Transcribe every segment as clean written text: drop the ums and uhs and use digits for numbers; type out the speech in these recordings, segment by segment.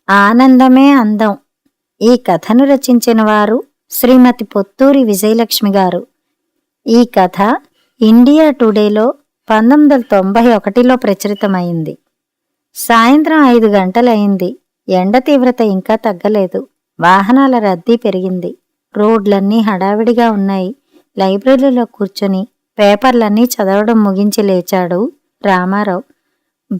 ఆనందమే అందం. ఈ కథను రచించిన వారు శ్రీమతి పొత్తూరి విజయలక్ష్మి గారు. ఈ కథ ఇండియా టుడేలో 1991లో ప్రచురితమైంది. సాయంత్రం 5 గంటలయింది. ఎండ తీవ్రత ఇంకా తగ్గలేదు. వాహనాల రద్దీ పెరిగింది. రోడ్లన్నీ హడావిడిగా ఉన్నాయి. లైబ్రరీలో కూర్చొని పేపర్లన్నీ చదవడం ముగించి లేచాడు రామారావు.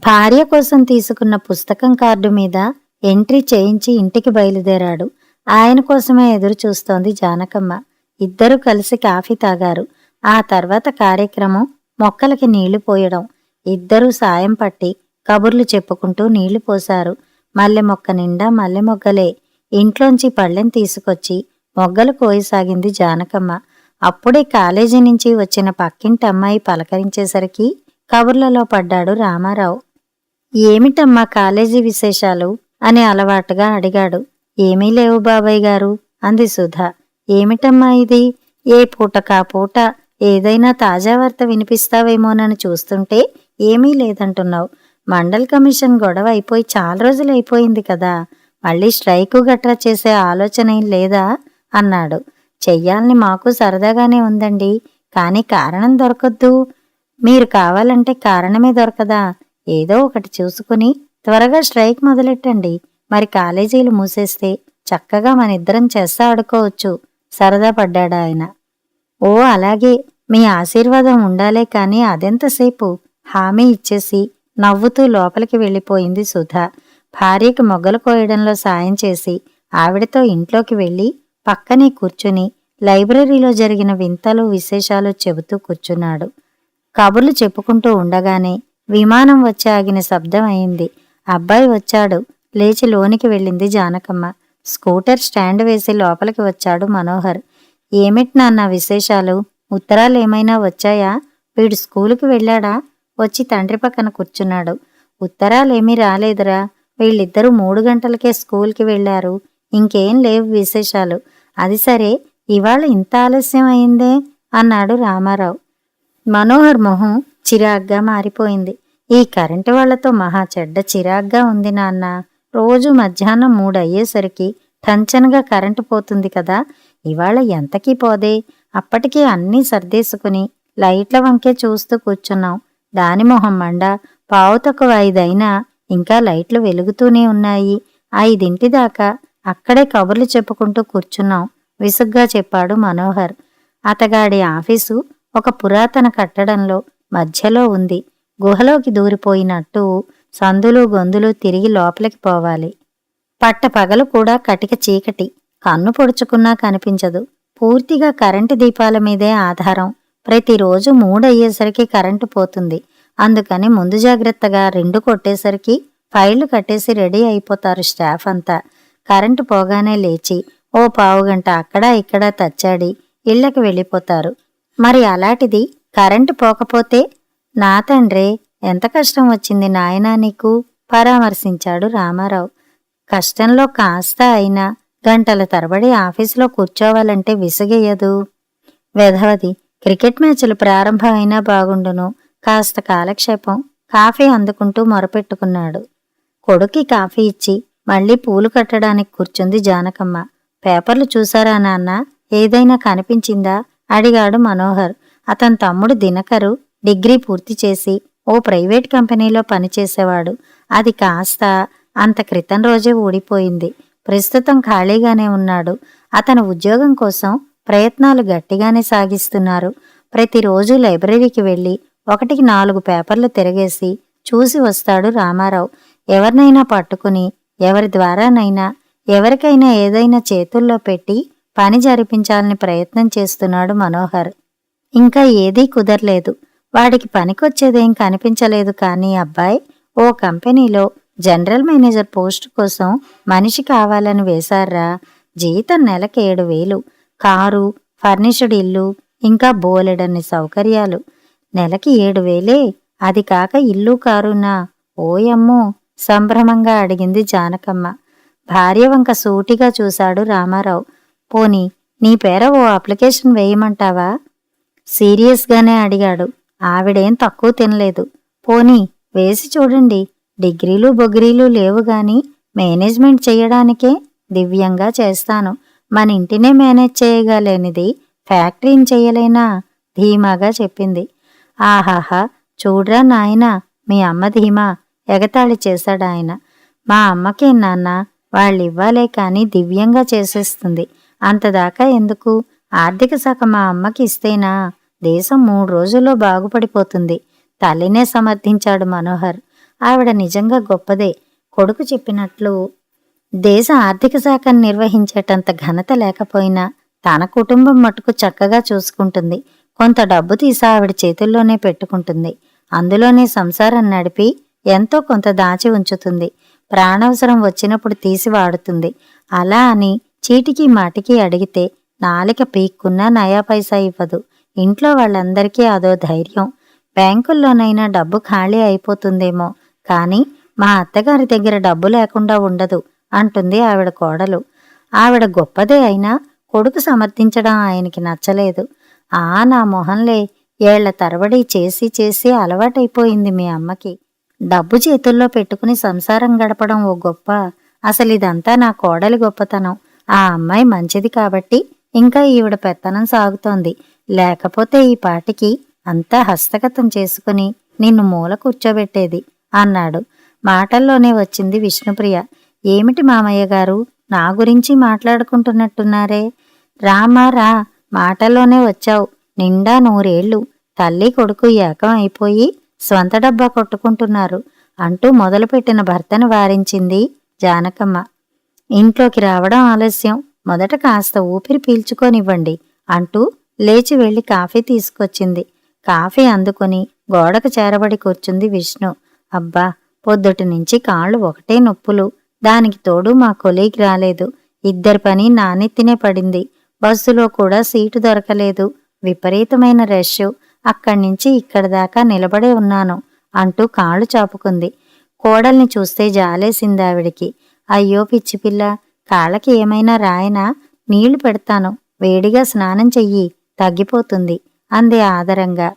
భార్య కోసం తీసుకున్న పుస్తకం కార్డు మీద ఎంట్రీ చేయించి ఇంటికి బయలుదేరాడు. ఆయన కోసమే ఎదురు చూస్తోంది జానకమ్మ. ఇద్దరూ కలిసి కాఫీ తాగారు. ఆ తర్వాత కార్యక్రమం మొక్కలకి నీళ్లు పోయడం. ఇద్దరూ సాయం పట్టి కబుర్లు చెప్పుకుంటూ నీళ్లు పోశారు. మల్లె మొక్క నిండా మల్లె మొగ్గలే. ఇంట్లోంచి పళ్ళెం తీసుకొచ్చి మొగ్గలు కోయసాగింది జానకమ్మ. అప్పుడే కాలేజీ నుంచి వచ్చిన పక్కింటి అమ్మాయి పలకరించేసరికి కబుర్లలో పడ్డాడు రామారావు. ఏమిటమ్మా కాలేజీ విశేషాలు అని అలవాటుగా అడిగాడు. ఏమీ లేవు బాబాయ్ గారు అంది సుధ. ఏమిటమ్మా ఇది? ఏ పూటకా పూట ఏదైనా తాజా వార్త వినిపిస్తావేమోనని చూస్తుంటే ఏమీ లేదంటున్నావు. మండల్ కమిషన్ గొడవ అయిపోయి చాలా రోజులైపోయింది కదా. మళ్ళీ స్ట్రైకు గట్రా చేసే ఆలోచన ఏం లేదా అన్నాడు. చెయ్యాలని మాకు సరదాగానే ఉందండి, కానీ కారణం దొరకద్దు. మీరు కావాలంటే కారణమే దొరకదా? ఏదో ఒకటి చూసుకుని త్వరగా స్ట్రైక్ మొదలెట్టండి. మరి కాలేజీలు మూసేస్తే చక్కగా మనిద్దరం చెస్ ఆడుకోవచ్చు సరదా పడ్డాడు ఆయన. ఓ అలాగే, మీ ఆశీర్వాదం ఉండాలే కాని అదెంతసేపు హామీ ఇచ్చేసి నవ్వుతూ లోపలికి వెళ్ళిపోయింది సుధ. భార్యకి మొగ్గలు కోయడంలో సాయం చేసి ఆవిడతో ఇంట్లోకి వెళ్ళి పక్కనే కూర్చుని లైబ్రరీలో జరిగిన వింతలు విశేషాలు చెబుతూ కూర్చున్నాడు. కబుర్లు చెప్పుకుంటూ ఉండగానే విమానం వచ్చి ఆగిన శబ్దం అయింది. అబ్బాయి వచ్చాడు. లేచి లోనికి వెళ్ళింది జానకమ్మ. స్కూటర్ స్టాండ్ వేసి లోపలికి వచ్చాడు మనోహర్. ఏమిటి నాన్న విశేషాలు? ఉత్తరాలేమైనా వచ్చాయా? వీడు స్కూలుకి వెళ్ళాడా? వచ్చి తండ్రి పక్కన కూర్చున్నాడు. ఉత్తరాలేమీ రాలేదురా. వీళ్ళిద్దరూ 3 గంటలకే స్కూల్కి వెళ్లారు. ఇంకేం లేవు విశేషాలు. అది సరే, ఇవాళ ఇంత ఆలస్యం అయిందే అన్నాడు రామారావు. మనోహర్ మొహం చిరాగ్గా మారిపోయింది. ఈ కరెంటు వాళ్లతో మహా చెడ్డ చిరాగ్గా ఉంది నాన్న. రోజు మధ్యాహ్నం 3 అయ్యేసరికి టంచనగా కరెంటు పోతుంది కదా. ఇవాళ ఎంతకీ పోదే. అప్పటికీ అన్నీ సర్దేసుకుని లైట్ల వంకే చూస్తూ కూర్చున్నాం. దాని మొహం మండ. 5:15 అయినా ఇంకా లైట్లు వెలుగుతూనే ఉన్నాయి. 5 దాకా అక్కడే కబుర్లు చెప్పుకుంటూ కూర్చున్నాం విసుగ్గా చెప్పాడు మనోహర్. అతగాడి ఆఫీసు ఒక పురాతన కట్టడంలో మధ్యలో ఉంది. గుహలోకి దూరిపోయినట్టు సందులు గొందులు తిరిగి లోపలికి పోవాలి. పట్టపగలు కూడా కటిక చీకటి. కన్ను పొడుచుకున్నా కనిపించదు. పూర్తిగా కరెంటు దీపాల మీదే ఆధారం. ప్రతిరోజు 3 అయ్యేసరికి కరెంటు పోతుంది. అందుకని ముందు జాగ్రత్తగా 2 కొట్టేసరికి ఫైళ్లు కట్టేసి రెడీ అయిపోతారు స్టాఫ్ అంతా. కరెంటు పోగానే లేచి ఓ పావుగంట అక్కడా ఇక్కడా తచ్చాడి ఇళ్లకి వెళ్ళిపోతారు. మరి అలాంటిది కరెంటు పోకపోతే? నా తండ్రే, ఎంత కష్టం వచ్చింది నాయనా నీకు పరామర్శించాడు రామారావు. కష్టంలో కాస్త అయినా గంటల తరబడి ఆఫీసులో కూర్చోవాలంటే విసుగెయ్యదు. వెధవది, క్రికెట్ మ్యాచ్లు ప్రారంభం అయినా బాగుండును. కాస్త కాలక్షేపం. కాఫీ అందుకుంటూ మొరపెట్టుకున్నాడు. కొడుక్కి కాఫీ ఇచ్చి మళ్లీ పూలు కట్టడానికి కూర్చుంది జానకమ్మ. పేపర్లు చూసారా నాన్న? ఏదైనా కనిపించిందా అడిగాడు మనోహర్. అతని తమ్ముడు దినకరు డిగ్రీ పూర్తి చేసి ఓ ప్రైవేట్ కంపెనీలో పనిచేసేవాడు. అది కాస్త అంత క్రితం రోజే ఊడిపోయింది. ప్రస్తుతం ఖాళీగానే ఉన్నాడు. అతను ఉద్యోగం కోసం ప్రయత్నాలు గట్టిగానే సాగిస్తున్నారు. ప్రతిరోజు లైబ్రరీకి వెళ్లి 1కి 4 పేపర్లు తిరగేసి చూసి వస్తాడు రామారావు. ఎవరినైనా పట్టుకుని ఎవరి ద్వారానైనా ఎవరికైనా ఏదైనా చేతుల్లో పెట్టి పని జరిపించాలని ప్రయత్నం చేస్తున్నాడు మనోహర్. ఇంకా ఏదీ కుదరలేదు. వాడికి పనికొచ్చేదేం కనిపించలేదు. కానీ అబ్బాయి ఓ కంపెనీలో జనరల్ మేనేజర్ పోస్టు కోసం మనిషి కావాలని వేశారా. జీతం నెలకి 7,000. కారు, ఫర్నిష్డ్ ఇల్లు, ఇంకా బోలెడన్ని సౌకర్యాలు. నెలకి 7,000. అది కాక ఇల్లు కారునా? ఓయమ్మో సంభ్రమంగా అడిగింది జానకమ్మ. భార్య వంక సూటిగా చూశాడు రామారావు. పోనీ నీ పేర ఓ అప్లికేషన్ వేయమంటావా? సీరియస్గానే అడిగాడు. ఆవిడేం తక్కువ తినలేదు. పోనీ వేసి చూడండి. డిగ్రీలు బొగ్రీలు లేవుగాని మేనేజ్మెంట్ చెయ్యడానికే దివ్యంగా చేస్తాను. మన ఇంటినే మేనేజ్ చేయగలేనిది ఫ్యాక్టరీని చెయ్యలేనా? ధీమాగా చెప్పింది. ఆహాహా, చూడ్రా నాయనా మీ అమ్మ ధీమా! ఎగతాళి చేశాడాయన. మా అమ్మకేం నాన్నా, వాళ్ళివ్వాలే కాని దివ్యంగా చేసేస్తుంది. అంతదాకా ఎందుకు? ఆర్థిక శాఖ మా అమ్మకి ఇస్తేనా దేశం 3 రోజుల్లో బాగుపడిపోతుంది. తల్లినే సమర్థించాడు మనోహర్. ఆవిడ నిజంగా గొప్పదే. కొడుకు చెప్పినట్లు దేశ ఆర్థిక శాఖను నిర్వహించేటంత ఘనత లేకపోయినా తన కుటుంబం మటుకు చక్కగా చూసుకుంటుంది. కొంత డబ్బు తీసి ఆవిడ చేతుల్లోనే పెట్టుకుంటుంది. అందులోనే సంసారం నడిపి ఎంతో కొంత దాచి ఉంచుతుంది. ప్రాణవసరం వచ్చినప్పుడు తీసి వాడుతుంది. అలా అని చీటికి మాటికి అడిగితే నాలిక పీక్కున్నా నయా పైసా ఇవ్వదు. ఇంట్లో వాళ్ళందరికీ అదో ధైర్యం. బ్యాంకుల్లోనైనా డబ్బు ఖాళీ అయిపోతుందేమో కానీ మా అత్తగారి దగ్గర డబ్బు లేకుండా ఉండదు అంటుంది ఆవిడ కోడలు. ఆవిడ గొప్పదే అయినా కొడుకు సమర్థించడం ఆయనకి నచ్చలేదు. నా మొహంలే, ఏళ్ల తరబడి చేసి చేసి అలవాటైపోయింది మీ అమ్మకి. డబ్బు చేతుల్లో పెట్టుకుని సంసారం గడపడం ఓ గొప్ప. అసలిదంతా నా కోడలి గొప్పతనం. ఆ అమ్మాయి మంచిది కాబట్టి ఇంకా ఈవిడ పెత్తనం సాగుతోంది. లేకపోతే ఈ పాటికి అంతా హస్తగతం చేసుకుని నిన్ను మూల కూర్చోబెట్టేది అన్నాడు. మాటల్లోనే వచ్చింది విష్ణుప్రియ. ఏమిటి మామయ్య గారు, నా గురించి మాట్లాడుకుంటున్నట్టున్నారే? రామారా, మాటల్లోనే వచ్చావు. నిండా 100 ఏళ్ళు. తల్లి కొడుకు ఏకం అయిపోయి స్వంత డబ్బా కొట్టుకుంటున్నారు అంటూ మొదలుపెట్టిన భర్తను వారించింది జానకమ్మ. ఇంట్లోకి రావడం ఆలస్యం. మొదట కాస్త ఊపిరి పీల్చుకోనివ్వండి అంటూ లేచి వెళ్లి కాఫీ తీసుకొచ్చింది. కాఫీ అందుకుని గోడకు చేరబడి కూర్చుంది విష్ణు. అబ్బా, పొద్దుటి నుంచి కాళ్ళు ఒకటే నొప్పులు. దానికి తోడు మా కొలీగ్ రాలేదు. ఇద్దరి పని నానెత్తినే పడింది. బస్సులో కూడా సీటు దొరకలేదు. విపరీతమైన రష్. అక్కడ్నించి ఇక్కడి దాకా నిలబడే ఉన్నాను అంటూ కాళ్ళు చాపుకుంది. కోడల్ని చూస్తే జాలేసిందావిడికి. అయ్యో పిచ్చిపిల్ల, కాళ్ళకి ఏమైనా రాయనా? నీళ్లు పెడతాను, వేడిగా స్నానం చెయ్యి, తగ్గిపోతుంది అంది ఆదరంగా.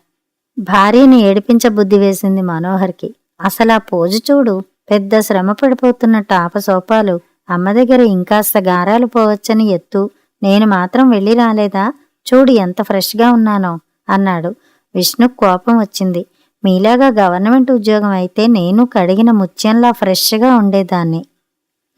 భార్యని ఏడిపించబుద్ధి వేసింది మనోహర్కి. అసలా పోజు చూడు, పెద్ద శ్రమ పడిపోతున్న టాపసోపాలు. అమ్మ దగ్గర ఇంకాస్త గారాలు పోవచ్చని ఎత్తు. నేను మాత్రం వెళ్ళి రాలేదా? చూడు ఎంత ఫ్రెష్గా ఉన్నానో అన్నాడు. విష్ణుకు కోపం వచ్చింది. మీలాగా గవర్నమెంట్ ఉద్యోగం అయితే నేను కడిగిన ముత్యంలా ఫ్రెష్గా ఉండేదాన్ని.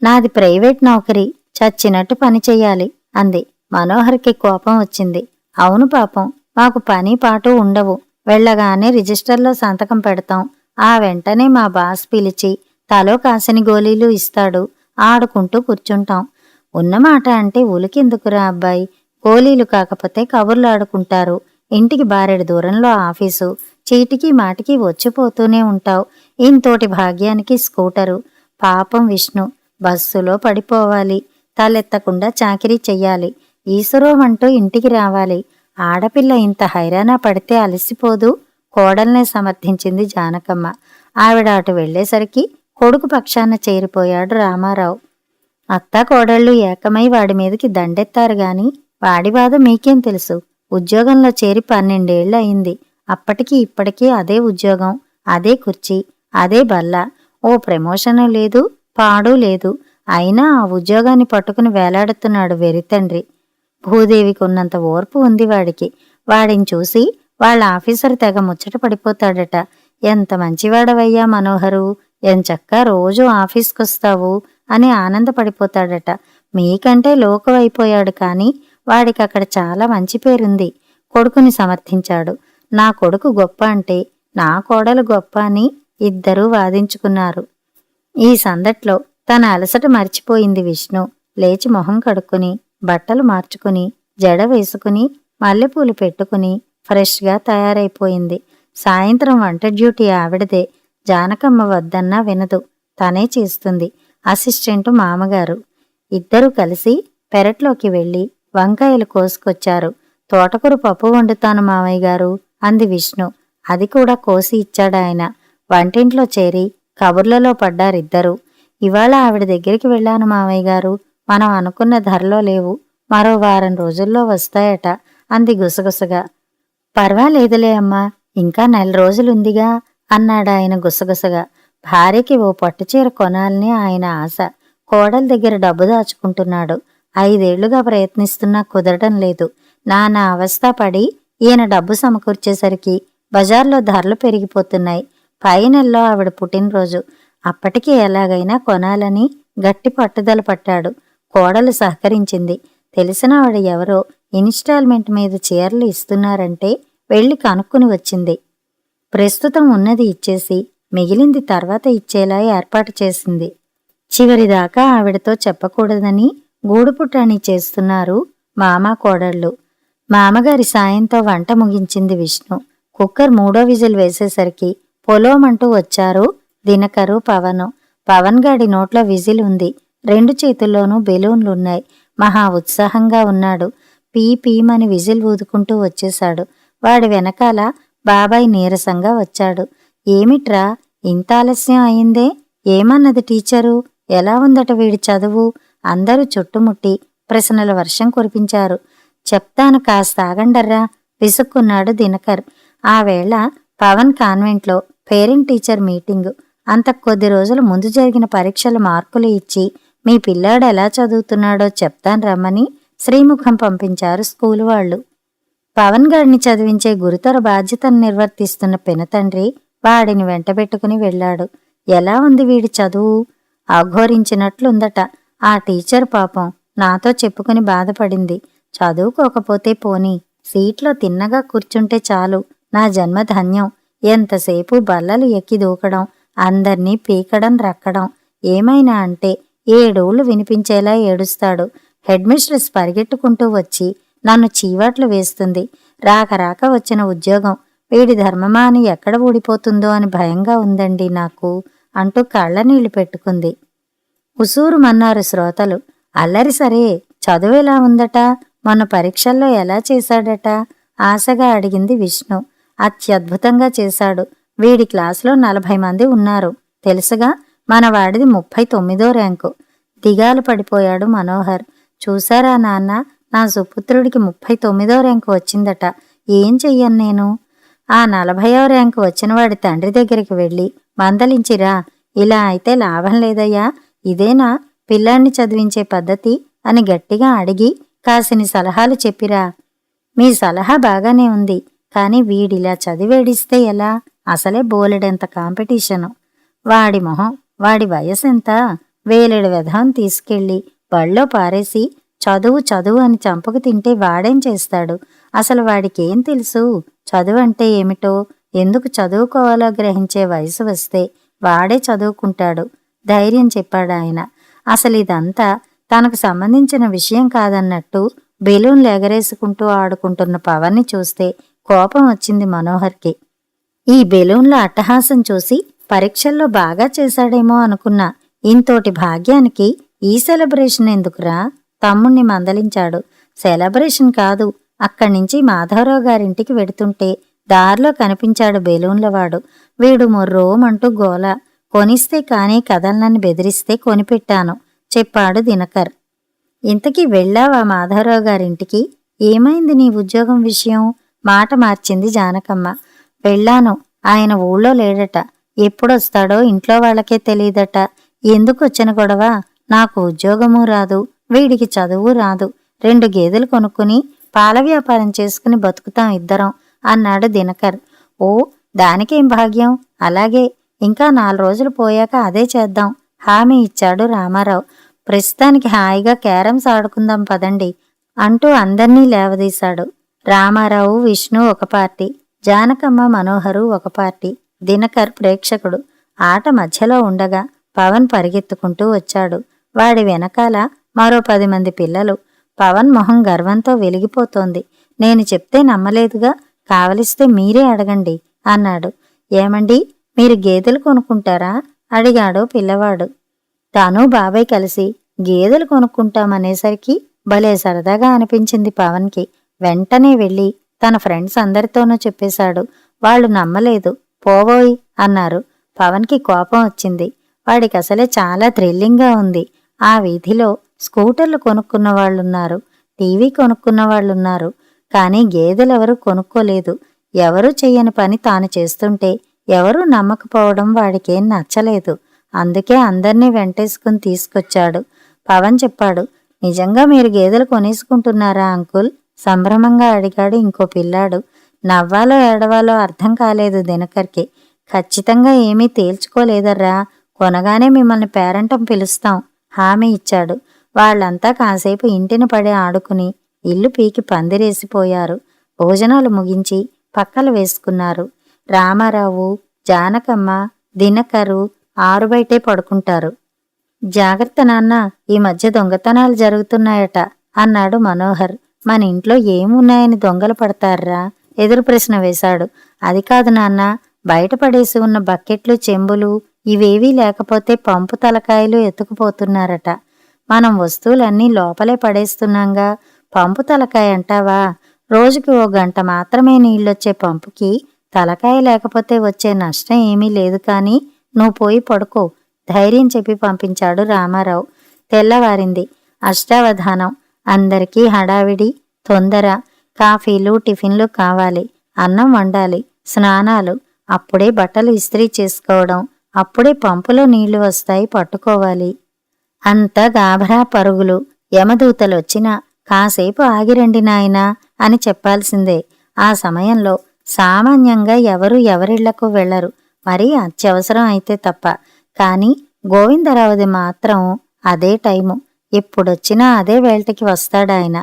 నాది ప్రైవేట్ నౌకరీ, చచ్చినట్టు పని చెయ్యాలి అంది. మనోహర్కి కోపం వచ్చింది. అవును పాపం, మాకు పని పాటు ఉండవు. వెళ్ళగానే రిజిస్టర్లో సంతకం పెడతాం. ఆ వెంటనే మా బాస్ పిలిచి తలో కాసిని గోళీలు ఇస్తాడు. ఆడుకుంటూ కూర్చుంటాం. ఉన్నమాట అంటే ఉలికెందుకురా అబ్బాయి? గోళీలు కాకపోతే కబుర్లు ఆడుకుంటారు. ఇంటికి బారెడు దూరంలో ఆఫీసు. చీటికి మాటికి వచ్చిపోతూనే ఉంటావు. ఇంతోటి భాగ్యానికి స్కూటరు. పాపం విష్ణు బస్సులో పడిపోవాలి. తలెత్తకుండా చాకిరీ చెయ్యాలి. ఈశ్వరోమంటూ ఇంటికి రావాలి. ఆడపిల్ల ఇంత హైరానా పడితే అలసిపోదు. కోడల్నే సమర్థించింది జానకమ్మ. ఆవిడ అటు వెళ్లేసరికి కొడుకు పక్షాన చేరిపోయాడు రామారావు. అత్తా కోడళ్ళు ఏకమై వాడి మీదకి దండెత్తారు గాని వాడి బాధ మీకేం తెలుసు? ఉద్యోగంలో చేరి 12 ఏళ్ళు అయింది. అప్పటికి ఇప్పటికీ అదే ఉద్యోగం, అదే కుర్చీ, అదే బల్ల. ఓ ప్రమోషను లేదు, పాడు లేదు. అయినా ఆ ఉద్యోగాన్ని పట్టుకుని వేలాడుతున్నాడు వెరితండ్రి. భూదేవికి ఉన్నంత ఓర్పు ఉంది వాడికి. వాడిని చూసి వాళ్ళ ఆఫీసర్ తెగ ముచ్చట పడిపోతాడట. ఎంత మంచివాడవయ్యా మనోహరు, ఎంచక్కా రోజూ ఆఫీస్కొస్తావు అని ఆనందపడిపోతాడట. మీకంటే లోకువైపోయాడు కాని వాడికక్కడ చాలా మంచి పేరుంది. కొడుకుని సమర్థించాడు. నా కొడుకు గొప్ప అంటే నా కోడలు గొప్ప అని ఇద్దరూ వాదించుకున్నారు. ఈ సందట్లో తన అలసట మర్చిపోయింది విష్ణు. లేచి మొహం కడుక్కుని, బట్టలు మార్చుకుని, జడ వేసుకుని, మల్లెపూలు పెట్టుకుని ఫ్రెష్గా తయారైపోయింది. సాయంత్రం వంట డ్యూటీ ఆవిడదే. జానకమ్మ వద్దన్నా వినదు. తనే చేస్తుంది. అసిస్టెంటు మామగారు. ఇద్దరూ కలిసి పెరట్లోకి వెళ్లి వంకాయలు కోసుకొచ్చారు. తోటకూర పప్పు వండుతాను మామయ్య గారు అంది విష్ణు. అది కూడా కోసి ఇచ్చాడాయన. వంటింట్లో చేరి కబుర్లలో పడ్డారిద్దరూ. ఇవాళ ఆవిడ దగ్గరికి వెళ్ళాను మామయ్య గారు. మనం అనుకున్న ధరలో లేవు. మరో వారం రోజుల్లో వస్తాయట అంది గుసగుసగా. పర్వాలేదులే అమ్మా, ఇంకా 4 రోజులుందిగా అన్నాడాయన గుసగుసగా. భార్యకి ఓ పట్టుచీర కొనాలని ఆయన ఆశ. కోడల దగ్గర డబ్బు దాచుకుంటున్నాడు. 5 ఏళ్లుగా ప్రయత్నిస్తున్నా కుదరడం లేదు. నానా అవస్థ పడి ఈయన డబ్బు సమకూర్చేసరికి బజార్లో ధరలు పెరిగిపోతున్నాయి. పై నెలలో ఆవిడ పుట్టినరోజు. అప్పటికి ఎలాగైనా కొనాలని గట్టి పట్టుదల పట్టాడు. కోడలు సహకరించింది. తెలిసినవాడు ఎవరో ఇన్స్టాల్మెంట్ మీద చీరలు ఇస్తున్నారంటే వెళ్ళి కనుక్కుని వచ్చింది. ప్రస్తుతం ఉన్నది ఇచ్చేసి మిగిలింది తర్వాత ఇచ్చేలా ఏర్పాటు చేసింది. చివరిదాకా ఆవిడతో చెప్పకూడదని గూడుపుటాణి చేస్తున్నారు మామ కోడళ్ళు. మామగారి సాయంతో వంట ముగించింది విష్ణు. కుక్కర్ 3వ విజిల్ వేసేసరికి పొలోమంటూ వచ్చారు దినకరు, పవను. పవన్ గాడి నోట్లో విజిల్ ఉంది. 2 చేతుల్లోనూ బెలూన్లున్నాయి. మహా ఉత్సాహంగా ఉన్నాడు. పీ పీమని విజిల్ ఊదుకుంటూ వచ్చేశాడు. వాడి వెనకాల బాబాయ్ నీరసంగా వచ్చాడు. ఏమిట్రా ఇంత ఆలస్యం అయిందే? ఏమన్నది టీచరు? ఎలా ఉందట వీడి చదువు? అందరూ చుట్టుముట్టి ప్రశ్నల వర్షం కురిపించారు. చెప్తాను, కాస్త ఆగండర్రా విసుక్కున్నాడు దినకర్. ఆ వేళ పవన్ కాన్వెంట్లో పేరెంట్ టీచర్ మీటింగు. అంతకు కొద్ది రోజుల ముందు జరిగిన పరీక్షల మార్కులు ఇచ్చి మీ పిల్లాడు ఎలా చదువుతున్నాడో చెప్తాను రమ్మని శ్రీముఖం పంపించారు స్కూలు వాళ్ళు. పవన్ గాడిని చదివించే గురుతర బాధ్యతను నిర్వర్తిస్తున్న పినతండ్రి వాడిని వెంటబెట్టుకుని వెళ్ళాడు. ఎలా ఉంది వీడి చదువు? అఘోరించినట్లుందట. ఆ టీచర్ పాపం నాతో చెప్పుకుని బాధపడింది. చదువుకోకపోతే పోనీ, సీట్లో తిన్నగా కూర్చుంటే చాలు, నా జన్మ ధన్యం. ఎంతసేపు బల్లలు ఎక్కి దూకడం, అందర్నీ పీకడం రక్కడం. ఏమైనా అంటే 7 వినిపించేలా ఏడుస్తాడు. హెడ్ మిస్ట్రెస్ పరిగెట్టుకుంటూ వచ్చి నన్ను చీవాట్లు వేస్తుంది. రాక రాక వచ్చిన ఉద్యోగం వీడి ధర్మమా అని ఎక్కడ ఊడిపోతుందో అని భయంగా ఉందండి నాకు అంటూ కళ్ళనీళ్లు పెట్టుకుంది. ఉసూరుమన్నారు శ్రోతలు. అల్లరి సరే, చదువు ఎలా ఉందట? మొన్న పరీక్షల్లో ఎలా చేశాడట? ఆశగా అడిగింది విష్ణు. అత్యద్భుతంగా చేశాడు. వీడి క్లాసులో 40 మంది ఉన్నారు. తెలుసుగా, మనవాడిది 39వ ర్యాంకు. దిగాలు పడిపోయాడు మనోహర్. చూశారా నాన్న, నా సుపుత్రుడికి 39వ ర్యాంకు వచ్చిందట. ఏం చెయ్యను నేను? ఆ 40వ ర్యాంకు వచ్చినవాడి తండ్రి దగ్గరికి వెళ్ళి మందలించిరా. ఇలా అయితే లాభం లేదయ్యా, ఇదేనా పిల్లాన్ని చదివించే పద్ధతి అని గట్టిగా అడిగి కాసిని సలహాలు చెప్పిరా. మీ సలహా బాగానే ఉంది, కాని వీడిలా చదివేడిస్తే ఎలా? అసలే బోలెడంత కాంపిటీషను. వాడి మొహం, వాడి వయసెంత? వేలెడు వెధం తీసుకెళ్ళి బళ్ళో పారేసి చదువు చదువు అని చంపకు తింటే వాడేం చేస్తాడు? అసలు వాడికేం తెలుసు చదువు అంటే ఏమిటో? ఎందుకు చదువుకోవాలో గ్రహించే వయసు వస్తే వాడే చదువుకుంటాడు, ధైర్యం చెప్పాడాయన. అసలిదంతా తనకు సంబంధించిన విషయం కాదన్నట్టు బెలూన్లు ఎగరేసుకుంటూ ఆడుకుంటున్న పవన్ని చూస్తే కోపం వచ్చింది మనోహర్కి. ఈ బెలూన్ల అట్టహాసం చూసి పరీక్షల్లో బాగా చేశాడేమో అనుకున్నా. ఇంతోటి భాగ్యానికి ఈ సెలబ్రేషన్ ఎందుకురా? తమ్ముణ్ణి మందలించాడు. సెలబ్రేషన్ కాదు, అక్కడ్నుంచి మాధవరావు గారింటికి వెడుతుంటే దారిలో కనిపించాడు బెలూన్లవాడు. వీడు మొర్రోమంటూ గోల. కొనిస్తే కానీ కదలనని బెదిరిస్తే కొనిపెట్టాను చెప్పాడు దినకర్. ఇంతకీ వెళ్ళావా మాధవరావు గారింటికి? ఏమైంది నీ ఉద్యోగం విషయం? మాట మార్చింది జానకమ్మ. వెళ్ళాను, ఆయన ఊళ్ళో లేడట. ఎప్పుడొస్తాడో ఇంట్లో వాళ్ళకే తెలీదట. ఎందుకొచ్చిన గొడవ? నాకు ఉద్యోగమూ రాదు, వీడికి చదువు రాదు. 2 గేదెలు కొనుక్కుని పాల వ్యాపారం చేసుకుని బతుకుతాం ఇద్దరం అన్నాడు దినకర్. ఓ, దానికేం భాగ్యం. అలాగే, ఇంకా 4 రోజులు పోయాక అదే చేద్దాం హామీ ఇచ్చాడు రామారావు. ప్రస్తుతానికి హాయిగా క్యారమ్స్ ఆడుకుందాం పదండి అంటూ అందర్నీ లేవదీశాడు. రామారావు, విష్ణు ఒక పార్టీ, జానకమ్మ, మనోహరు ఒక పార్టీ, దినకర్ ప్రేక్షకుడు. ఆట మధ్యలో ఉండగా పవన్ పరిగెత్తుకుంటూ వచ్చాడు. వాడి వెనకాల మరో 10 మంది పిల్లలు. పవన్ మొహం గర్వంతో వెలిగిపోతోంది. నేను చెప్తే నమ్మలేదుగా, కావలిస్తే మీరే అడగండి అన్నాడు. ఏమండి, మీరు గేదెలు కొనుక్కుంటారా? అడిగాడు పిల్లవాడు. తాను బాబాయ్ కలిసి గేదెలు కొనుక్కుంటామనేసరికి భలే సరదాగా అనిపించింది పవన్కి. వెంటనే వెళ్ళి తన ఫ్రెండ్స్ అందరితోనూ చెప్పేశాడు. వాళ్ళు నమ్మలేదు. పోవోయ్ అన్నారు. పవన్కి కోపం వచ్చింది. వాడికసలే చాలా థ్రిల్లింగ్గా ఉంది. ఆ వీధిలో స్కూటర్లు కొనుక్కున్న వాళ్ళున్నారు, టీవీ కొనుక్కున్న వాళ్ళున్నారు. కానీ గేదెలెవరూ కొనుక్కోలేదు. ఎవరూ చెయ్యని పని తాను చేస్తుంటే ఎవరూ నమ్మకపోవడం వాడికేం నచ్చలేదు. అందుకే అందర్నీ వెంటేసుకుని తీసుకొచ్చాడు. పవన్ చెప్పాడు. నిజంగా మీరు గేదెలు కొనేసుకుంటున్నారా అంకుల్? సంభ్రమంగా అడిగాడు ఇంకో పిల్లాడు. నవ్వాలో ఏడవాలో అర్థం కాలేదు దినకర్కి. ఖచ్చితంగా ఏమీ తేల్చుకోలేదర్రా. కొనగానే మిమ్మల్ని పేరంటం పిలుస్తాం హామీ ఇచ్చాడు. వాళ్ళంతా కాసేపు ఇంటిని పడి ఆడుకుని ఇల్లు పీకి పందిరేసిపోయారు. భోజనాలు ముగించి పక్కలు వేసుకున్నారు. రామారావు, జానకమ్మ, దినకరు ఆరుబయటే పడుకుంటారు. జాగ్రత్త నాన్న, ఈ మధ్య దొంగతనాలు జరుగుతున్నాయట అన్నాడు మనోహర్. మన ఇంట్లో ఏమున్నాయని దొంగలు పడతారా? ఎదురు ప్రశ్న వేశాడు. అది కాదు నాన్న, బయట పడేసి ఉన్న బకెట్లు, చెంబులు ఇవేవీ లేకపోతే పంపు తలకాయలు ఎత్తుకుపోతున్నారట. మనం వస్తువులన్నీ లోపలే పడేస్తున్నాంగా, పంపు తలకాయ అంటావా? రోజుకి 1 గంట మాత్రమే నీళ్ళొచ్చే పంపుకి తలకాయ లేకపోతే వచ్చే నష్టం ఏమీ లేదు. కానీ నువ్వు పోయి పడుకో ధైర్యం చెప్పి పంపించాడు రామారావు. తెల్లవారింది. అష్టావధానం. అందరికీ హడావిడి, తొందర. కాఫీలు, టిఫిన్లు కావాలి, అన్నం వండాలి, స్నానాలు, అప్పుడే బట్టలు ఇస్త్రీ చేసుకోవడం, అప్పుడే పంపులో నీళ్లు వస్తాయి పట్టుకోవాలి. అంతా గాభరా పరుగులు. యమదూతలొచ్చినా కాసేపు ఆగిరండి నాయనా అని చెప్పాల్సిందే. ఆ సమయంలో సామాన్యంగా ఎవరూ ఎవరిళ్లకు వెళ్లరు, మరీ అత్యవసరం అయితే తప్ప. కాని గోవిందరావుది మాత్రం అదే టైము. ఎప్పుడొచ్చినా అదే వేళటికి వస్తాడాయన.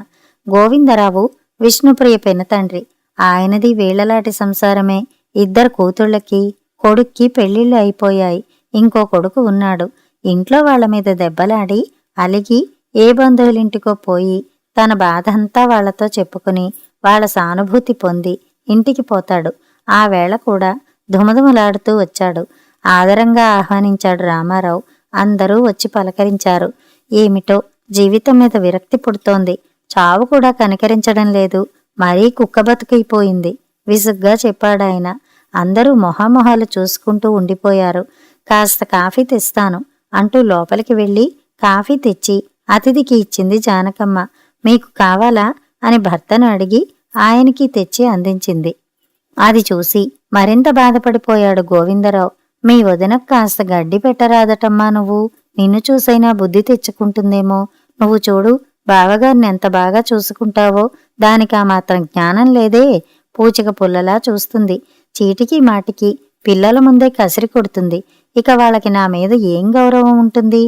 గోవిందరావు విష్ణుప్రియ పెనతండ్రి. ఆయనది వీళ్లలాంటి సంసారమే. 2 కూతుళ్ళకి, కొడుక్కి పెళ్లిళ్ళు అయిపోయాయి. ఇంకో కొడుకు ఉన్నాడు. ఇంట్లో వాళ్ల మీద దెబ్బలాడి అలిగి ఏ బంధువులింటికో పోయి తన బాధంతా వాళ్లతో చెప్పుకుని వాళ్ల సానుభూతి పొంది ఇంటికి పోతాడు. ఆ వేళ కూడా ధుమధుమలాడుతూ వచ్చాడు. ఆదరంగా ఆహ్వానించాడు రామారావు. అందరూ వచ్చి పలకరించారు. ఏమిటో జీవితం మీద విరక్తి పుడుతోంది. చావు కూడా కనికరించడం లేదు. మరీ కుక్కబతుకైపోయింది విసుగ్గా చెప్పాడాయన. అందరూ మొహామొహాలు చూసుకుంటూ ఉండిపోయారు. కాస్త కాఫీ తెస్తాను అంటూ లోపలికి వెళ్ళి కాఫీ తెచ్చి అతిథికి ఇచ్చింది జానకమ్మ. మీకు కావాలా అని భర్తను అడిగి ఆయనకి తెచ్చి అందించింది. అది చూసి మరింత బాధపడిపోయాడు గోవిందరావు. మీ వదినకు కాస్త గడ్డి పెట్టరాదటమ్మా నువ్వు. నిన్ను చూసైనా బుద్ధి తెచ్చుకుంటుందేమో. నువ్వు చూడు, బావగారిని ఎంత బాగా చూసుకుంటావో, దానికి ఆ మాత్రం జ్ఞానం లేదే. పూచిక పుల్లలా చూస్తుంది. చీటికి మాటికి పిల్లల ముందే కసిరి కొడుతుంది. ఇక వాళ్ళకి నా మీద ఏం గౌరవం ఉంటుంది?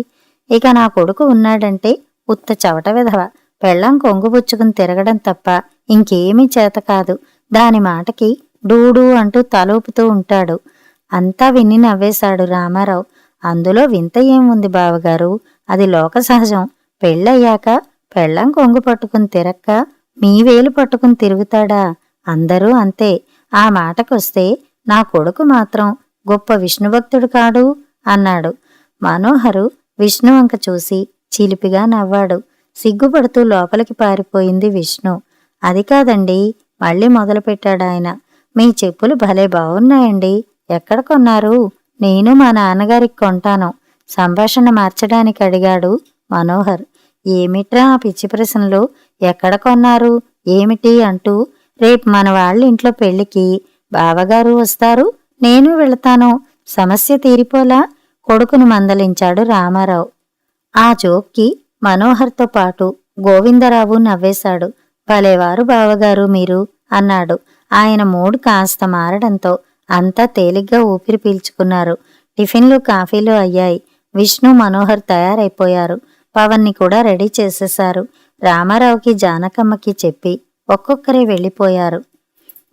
ఇక నా కొడుకు ఉన్నాడంటే ఉత్త చవట విధవ. పెళ్ళాం కొంగుబుచ్చుకుని తిరగడం తప్ప ఇంకేమీ చేత కాదు. దాని మాటకి డూడూ అంటూ తలూపుతూ ఉంటాడు. అంతా విని నవ్వేశాడు రామారావు. అందులో వింత ఏముంది బావగారు? అది లోక సహజం. పెళ్ళయ్యాక పెళ్ళాం కొంగు పట్టుకుని తిరక్క మీ వేలు పట్టుకుని తిరుగుతాడా? అందరూ అంతే. ఆ మాటకొస్తే నా కొడుకు మాత్రం గొప్ప విష్ణుభక్తుడు కాడు అన్నాడు. మనోహరు విష్ణువంక చూసి చిలిపిగా నవ్వాడు. సిగ్గుపడుతూ లోపలికి పారిపోయింది విష్ణు. అది కాదండి, మళ్ళీ మొదలుపెట్టాడాయన. మీ చెప్పులు భలే బావున్నాయండి. ఎక్కడ కొన్నారు? నేను మా నాన్నగారికి కొంటాను. సంభాషణ మార్చడానికి అడిగాడు మనోహర్. ఏమిట్రా ఆ పిచ్చి ప్రశ్నలు? ఎక్కడ కొన్నారు ఏమిటి అంటూ రేపు మన వాళ్ళింట్లో పెళ్లికి బావగారు వస్తారు, నేను వెళతాను. సమస్య తీరిపోలా? కొడుకును మందలించాడు రామారావు. ఆ జోక్కి మనోహర్తో పాటు గోవిందరావు నవ్వేశాడు. భలేవారు బావగారు మీరు అన్నాడు. ఆయన మూడు కాస్త మారడంతో అంతా తేలిగ్గా ఊపిరి పీల్చుకున్నారు. టిఫిన్లు, కాఫీలు అయ్యాయి. విష్ణు, మనోహర్ తయారైపోయారు. పవన్ని కూడా రెడీ చేసేశారు. రామారావుకి, జానకమ్మకి చెప్పి ఒక్కొక్కరే వెళ్ళిపోయారు.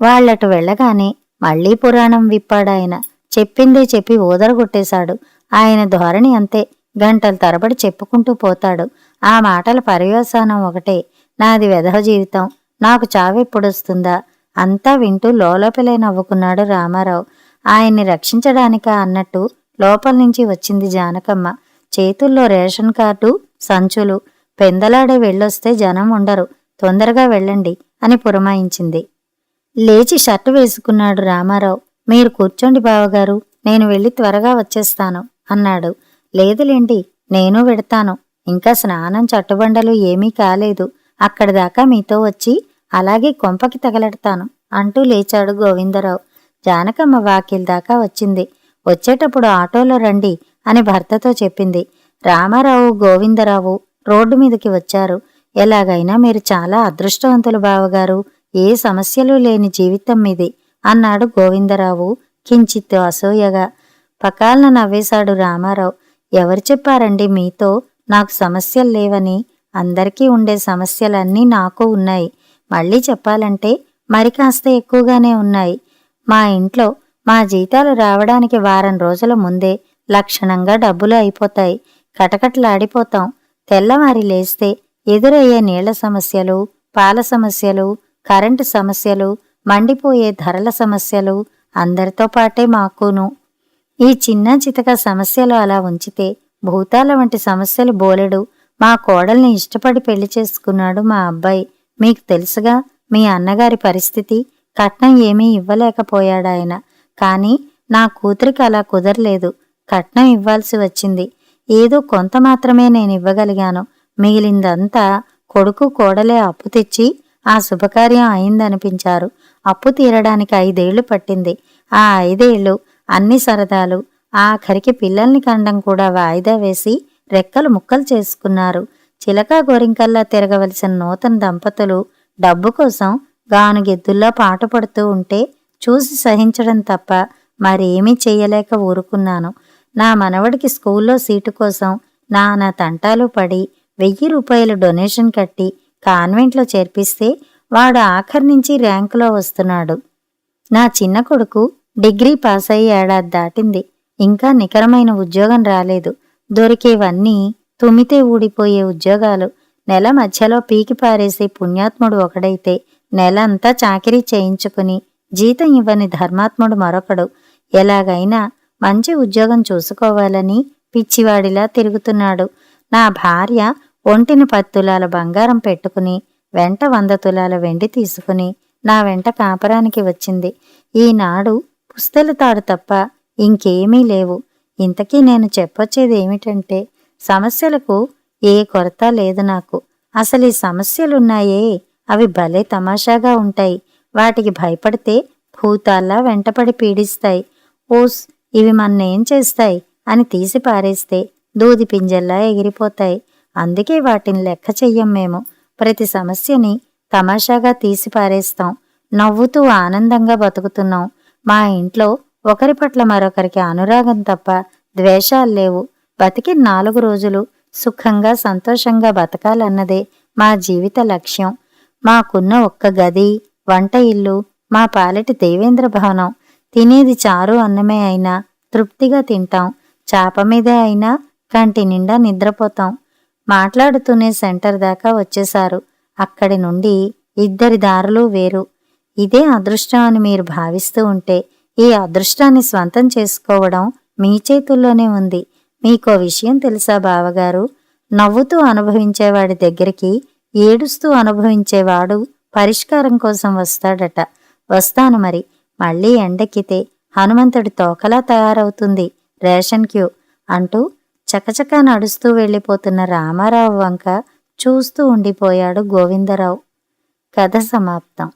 వాళ్లటు వెళ్ళగానే మళ్లీ పురాణం విప్పాడాయన. చెప్పిందే చెప్పి ఊదరగొట్టేశాడు. ఆయన ధోరణి అంతే. గంటల తరబడి చెప్పుకుంటూ పోతాడు. ఆ మాటల పర్యవసానం ఒకటే, నాది వెధవ జీవితం, నాకు చావెప్పుడొస్తుందా? అంతా వింటూ లోలోపలే నవ్వుకున్నాడు రామారావు. ఆయన్ని రక్షించడానికా అన్నట్టు లోపల నుంచి వచ్చింది జానకమ్మ. చేతుల్లో రేషన్ కార్డు, సంచులు. పెందలాడే వెళ్ళొస్తే జనం ఉండరు, తొందరగా వెళ్ళండి అని పురమాయించింది. లేచి షర్టు వేసుకున్నాడు రామారావు. మీరు కూర్చోండి బావగారు, నేను వెళ్ళి త్వరగా వచ్చేస్తాను అన్నాడు. లేదులేండి, నేను వెడతాను. ఇంకా స్నానం, చట్టుబండలు ఏమీ కాలేదు. అక్కడిదాకా మీతో వచ్చి అలాగే కొంపకి తగలెడతాను అంటూ లేచాడు గోవిందరావు. జానకమ్మ వాకిల్ దాకా వచ్చింది. వచ్చేటప్పుడు ఆటోలో రండి అని భర్తతో చెప్పింది. రామారావు, గోవిందరావు రోడ్డు మీదకి వచ్చారు. ఎలాగైనా మీరు చాలా అదృష్టవంతులు బావగారు, ఏ సమస్యలు లేని జీవితం మీది అన్నాడు గోవిందరావు కించిత్తు అసూయగా. పకాలన నవ్వేశాడు రామారావు. ఎవరు చెప్పారండి మీతో నాకు సమస్యలు లేవని? అందరికీ ఉండే సమస్యలన్నీ నాకు ఉన్నాయి. మళ్ళీ చెప్పాలంటే మరి కాస్త ఎక్కువగానే ఉన్నాయి. మా ఇంట్లో మా జీతాలు రావడానికి వారం రోజుల ముందే లక్షణంగా డబ్బులు అయిపోతాయి. కటకట్లాడిపోతాం. తెల్లవారి లేస్తే ఎదురయ్యే నీళ్ల సమస్యలు, పాల సమస్యలు, కరెంటు సమస్యలు, మండిపోయే ధరల సమస్యలు అందరితో పాటే మాకును. ఈ చిన్న చితక సమస్యలు అలా ఉంచితే భూతాల వంటి సమస్యలు బోలెడు. మా కోడల్ని ఇష్టపడి పెళ్లి చేసుకున్నాడు మా అబ్బాయి. మీకు తెలుసుగా మీ అన్నగారి పరిస్థితి. కట్నం ఏమీ ఇవ్వలేకపోయాడాయన. కానీ నా కూతురికి అలా కుదరలేదు. కట్నం ఇవ్వాల్సి వచ్చింది. ఏదో కొంత మాత్రమే నేను ఇవ్వగలిగాను. మిగిలిందంతా కొడుకు కోడలే అప్పు తెచ్చి ఆ శుభకార్యం అయిందనిపించారు. అప్పు తీరడానికి 5 ఏళ్లు పట్టింది. ఆ 5 ఏళ్లు అన్ని సరదాలు, ఆఖరికి పిల్లల్ని కండం కూడా వాయిదా వేసి రెక్కలు ముక్కలు చేసుకున్నారు. చిలకా గోరింకల్లా తిరగవలసిన నూతన దంపతులు డబ్బు కోసం గానుగెద్దుల్లా పాటుపడుతూ ఉంటే చూసి సహించడం తప్ప మరేమీ చెయ్యలేక ఊరుకున్నాను. నా మనవడికి స్కూల్లో సీటు కోసం నానా తంటాలు పడి 1000 రూపాయలు డొనేషన్ కట్టి కాన్వెంట్లో చేర్పిస్తే వాడు ఆఖరి నుంచి ర్యాంకులో వస్తున్నాడు. నా చిన్న కొడుకు డిగ్రీ పాస్ అయ్యి ఏడాది దాటింది. ఇంకా నికరమైన ఉద్యోగం రాలేదు. దొరికేవన్నీ తుమ్మితే ఊడిపోయే ఉద్యోగాలు. నెల మధ్యలో పీకి పారేసే పుణ్యాత్ముడు ఒకడైతే నెలంతా చాకిరీ చేయించుకుని జీతం ఇవ్వని ధర్మాత్ముడు మరొకడు. ఎలాగైనా మంచి ఉద్యోగం చూసుకోవాలని పిచ్చివాడిలా తిరుగుతున్నాడు. నా భార్య ఒంటిని 10 తులాల బంగారం పెట్టుకుని వెంట 100 తులాల వెండి తీసుకుని నా వెంట కాపరానికి వచ్చింది. ఈనాడు పుస్తెల తాడు తప్ప ఇంకేమీ లేవు. ఇంతకీ నేను చెప్పొచ్చేది ఏమిటంటే సమస్యలకు ఏ కొరత లేదు నాకు. అసలు ఈ సమస్యలున్నాయే అవి భలే తమాషాగా ఉంటాయి. వాటికి భయపడితే భూతాల్లా వెంటపడి పీడిస్తాయి. ఓస్ ఇవి మన్నేం చేస్తాయి అని తీసి పారేస్తే దూది పింజల్లా ఎగిరిపోతాయి. అందుకే వాటిని లెక్క చెయ్యం మేము. ప్రతి సమస్యని తమాషాగా తీసి పారేస్తాం. నవ్వుతూ ఆనందంగా బతుకుతున్నాం. మా ఇంట్లో ఒకరి పట్ల మరొకరికి అనురాగం తప్ప ద్వేషాలు లేవు. బతికి 4 రోజులు సుఖంగా సంతోషంగా బతకాలన్నదే మా జీవిత లక్ష్యం. మాకున్న ఒక్క గది, వంట ఇల్లు మా పాలిటి దేవేంద్ర భవనం. తినేది చారు అన్నమే అయినా తృప్తిగా తింటాం. చాప మీదే అయినా కంటి నిండా నిద్రపోతాం. మాట్లాడుతూనే సెంటర్ దాకా వచ్చేశారు. అక్కడి నుండి 2 దారులు వేరు. ఇదే అదృష్టం అని మీరు భావిస్తూ ఉంటే ఈ అదృష్టాన్ని స్వంతం చేసుకోవడం మీ చేతుల్లోనే ఉంది. మీకో విషయం తెలుసా బావగారు? నవ్వుతూ అనుభవించేవాడి దగ్గరికి ఏడుస్తూ అనుభవించేవాడు పరిష్కారం కోసం వస్తాడట. వస్తాను మరి. మళ్ళీ ఎండెక్కితే హనుమంతుడి తోకలా తయారవుతుంది రేషన్ క్యూ అంటూ చకచకా నడుస్తూ వెళ్ళిపోతున్న రామారావు వంక చూస్తూ ఉండిపోయాడు గోవిందరావు. కథ సమాప్తం.